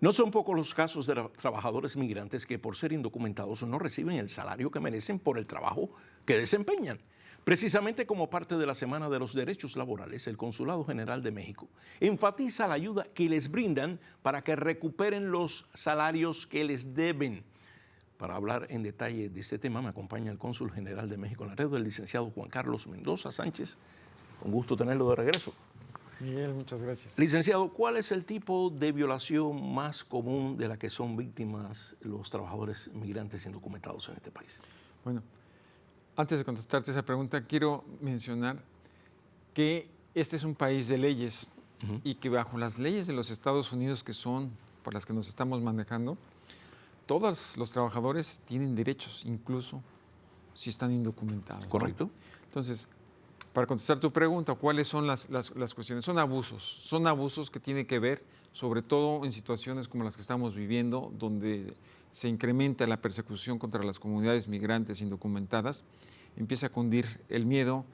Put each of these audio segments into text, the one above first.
No son pocos los casos de trabajadores migrantes que por ser indocumentados no reciben el salario que merecen por el trabajo que desempeñan. Precisamente como parte de la Semana de los Derechos Laborales, el Consulado General de México enfatiza la ayuda que les brindan para que recuperen los salarios que les deben. Para hablar en detalle de este tema me acompaña el Cónsul General de México en Laredo, el licenciado Juan Carlos Mendoza Sánchez. Un gusto tenerlo de regreso. Miguel, muchas gracias. Licenciado, ¿cuál es el tipo de violación más común de la que son víctimas los trabajadores migrantes indocumentados en este país? Bueno, antes de contestarte esa pregunta, quiero mencionar que este es un país de leyes y que bajo las leyes de los Estados Unidos, que son por las que nos estamos manejando, todos los trabajadores tienen derechos, incluso si están indocumentados. ¿Correcto? ¿No? Entonces, para contestar tu pregunta, ¿cuáles son las cuestiones? Son abusos que tienen que ver, sobre todo en situaciones como las que estamos viviendo, donde se incrementa la persecución contra las comunidades migrantes indocumentadas, empieza a cundir el miedo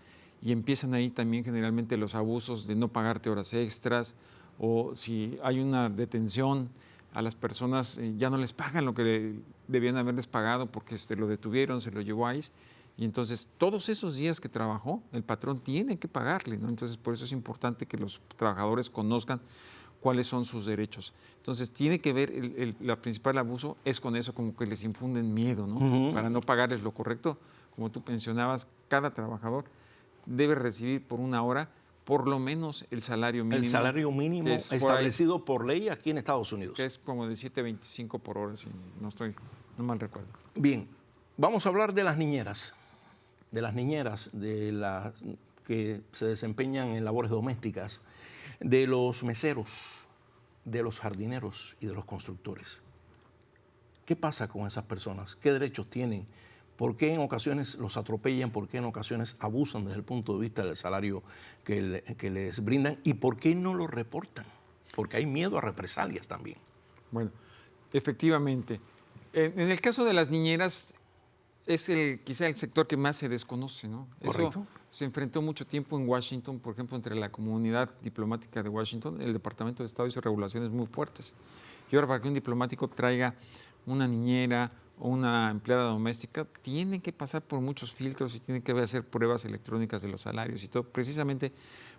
y empiezan ahí también generalmente los abusos de no pagarte horas extras, o si hay una detención, a las personas ya no les pagan lo que debían haberles pagado porque lo detuvieron, se lo llevó a ICE. Y entonces, todos esos días que trabajó, el patrón tiene que pagarle, ¿no? Entonces, por eso es importante que los trabajadores conozcan cuáles son sus derechos. Entonces, tiene que ver, la principal abuso es con eso, como que les infunden miedo, ¿no? Para no pagarles lo correcto. Como tú mencionabas, cada trabajador debe recibir por una hora por lo menos el salario mínimo. El salario mínimo establecido por ley aquí en Estados Unidos. Que es como de 7.25 por hora, si no mal recuerdo. Bien, vamos a hablar de las niñeras. Que se desempeñan en labores domésticas, de los meseros, de los jardineros y de los constructores. ¿Qué pasa con esas personas? ¿Qué derechos tienen? ¿Por qué en ocasiones los atropellan? ¿Por qué en ocasiones abusan desde el punto de vista del salario que les brindan? ¿Y por qué no lo reportan? Porque hay miedo a represalias también. Bueno, efectivamente. En el caso de las niñeras, es quizá el sector que más se desconoce, ¿no? Correcto. Eso se enfrentó mucho tiempo en Washington, por ejemplo, entre la comunidad diplomática de Washington. El Departamento de Estado hizo regulaciones muy fuertes. Y ahora, para que un diplomático traiga una niñera o una empleada doméstica, tiene que pasar por muchos filtros y tiene que hacer pruebas electrónicas de los salarios y todo, precisamente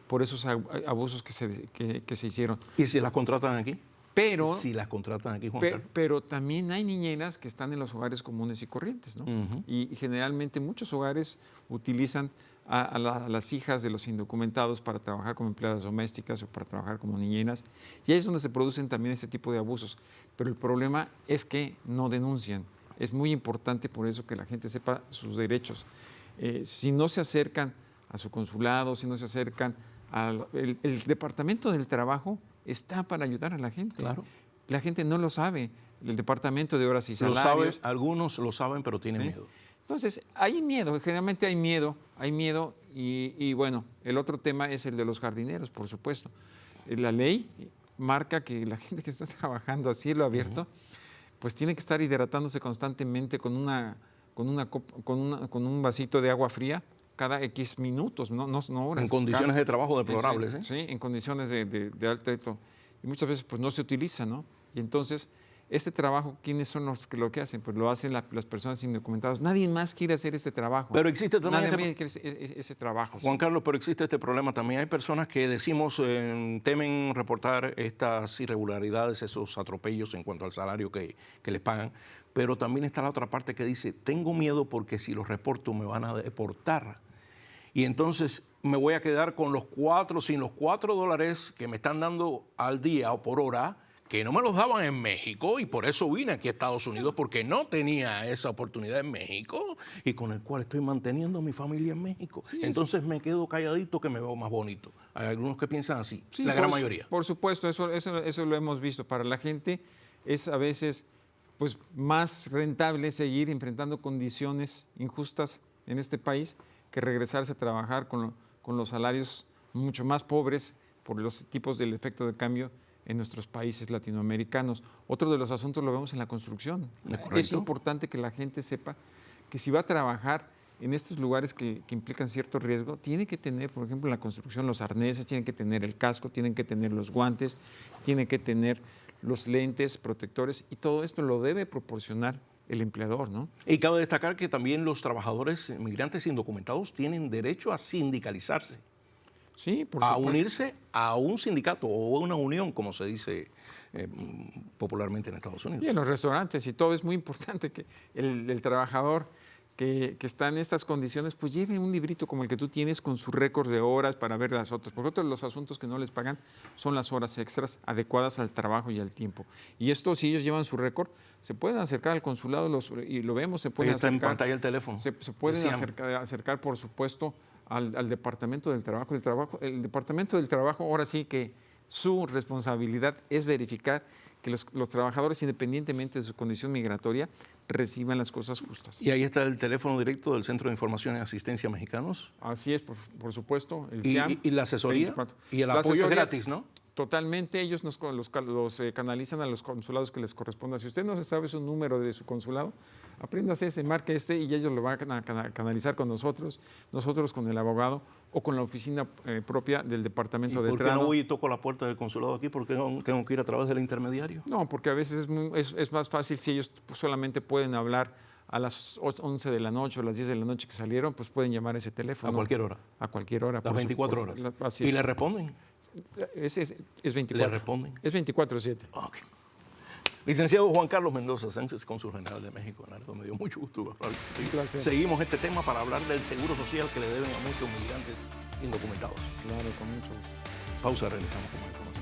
por esos abusos que se hicieron. ¿Y si las contratan aquí? Pero, si las contratan aquí, Juan Carlos. Pero también hay niñeras que están en los hogares comunes y corrientes, ¿no? Y generalmente muchos hogares utilizan a las hijas de los indocumentados para trabajar como empleadas domésticas o para trabajar como niñeras. Y ahí es donde se producen también este tipo de abusos. Pero el problema es que no denuncian. Es muy importante por eso que la gente sepa sus derechos. Si no se acercan a su consulado, si no se acercan el Departamento del Trabajo, está para ayudar a la gente. Claro. La gente no lo sabe. El Departamento de Horas y Salarios. Algunos lo saben, pero tienen miedo. Entonces, hay miedo, generalmente hay miedo y bueno, el otro tema es el de los jardineros, por supuesto. La ley marca que la gente que está trabajando a cielo abierto, pues tiene que estar hidratándose constantemente con un vasito de agua fría cada X minutos, no horas. En condiciones de trabajo deplorables. Sí, en condiciones de alto. Y muchas veces pues no se utiliza, ¿no? Y entonces, este trabajo, ¿quiénes son los que lo hacen? Pues lo hacen las personas indocumentadas. Nadie más quiere hacer este trabajo. Pero existe también Nadie quiere ese trabajo. Juan Carlos, pero existe este problema también. Hay personas que decimos temen reportar estas irregularidades, esos atropellos en cuanto al salario que les pagan. Pero también está la otra parte que dice, tengo miedo porque si los reporto me van a deportar. Y entonces me voy a quedar con sin los $4 que me están dando al día o por hora, que no me los daban en México, y por eso vine aquí a Estados Unidos, porque no tenía esa oportunidad en México, y con el cual estoy manteniendo a mi familia en México. Sí, entonces me quedo calladito que me veo más bonito. Hay algunos que piensan así, sí, la gran mayoría. Por supuesto, eso lo hemos visto. Para la gente es a veces pues, más rentable seguir enfrentando condiciones injustas en este país que regresarse a trabajar con los salarios mucho más pobres por los tipos del efecto de cambio en nuestros países latinoamericanos. Otro de los asuntos lo vemos en la construcción. Es importante que la gente sepa que si va a trabajar en estos lugares que implican cierto riesgo, tiene que tener, por ejemplo, en la construcción los arneses, tienen que tener el casco, tienen que tener los guantes, tienen que tener los lentes protectores, y todo esto lo debe proporcionar el empleador, ¿no? Y cabe destacar que también los trabajadores migrantes indocumentados tienen derecho a sindicalizarse, Sí, por a supuesto. unirse a un sindicato o una unión, como se dice popularmente en Estados Y Unidos. en los restaurantes y todo, es muy importante que el trabajador que está en estas condiciones, pues lleve un librito como el que tú tienes con su récord de horas para ver las otras. Porque otro de los asuntos que no les pagan son las horas extras adecuadas al trabajo y al tiempo. Y esto, si ellos llevan su récord, se pueden acercar al consulado y lo vemos, se Ahí pueden está en acercar. pantalla el teléfono. Se pueden Decían. acercar, por supuesto, al Departamento del Trabajo. El Departamento del Trabajo, ahora sí que su responsabilidad es verificar que los trabajadores, independientemente de su condición migratoria, reciban las cosas justas. Y ahí está el teléfono directo del Centro de Información y Asistencia Mexicanos. Así es, por supuesto. El Y, SIAM, y la asesoría 24. y el La apoyo es asesoría, gratis, ¿no? Totalmente, ellos los canalizan a los consulados que les corresponda. Si usted no se sabe su número de su consulado, apréndase ese, marque y ellos lo van a canalizar con nosotros con el abogado o con la oficina propia del Departamento de ¿Por qué Trano. no voy y toco la puerta del consulado aquí? ¿Por qué tengo que ir a través del intermediario? No, porque a veces es más fácil si ellos solamente pueden hablar a las 11 de la noche o las 10 de la noche que salieron, pues pueden llamar a ese teléfono. A cualquier hora. A cualquier hora. Las 24 horas. Así ¿Y es. le responden? Es 24. ¿Le responden? Es 24/7. Ok. Licenciado Juan Carlos Mendoza Sánchez, cónsul general de México en Laredo, me dio mucho gusto hablar contigo. placer. Seguimos este tema para hablar del seguro social que le deben a muchos migrantes indocumentados. Claro, con mucho gusto. Pausa, regresamos con más información.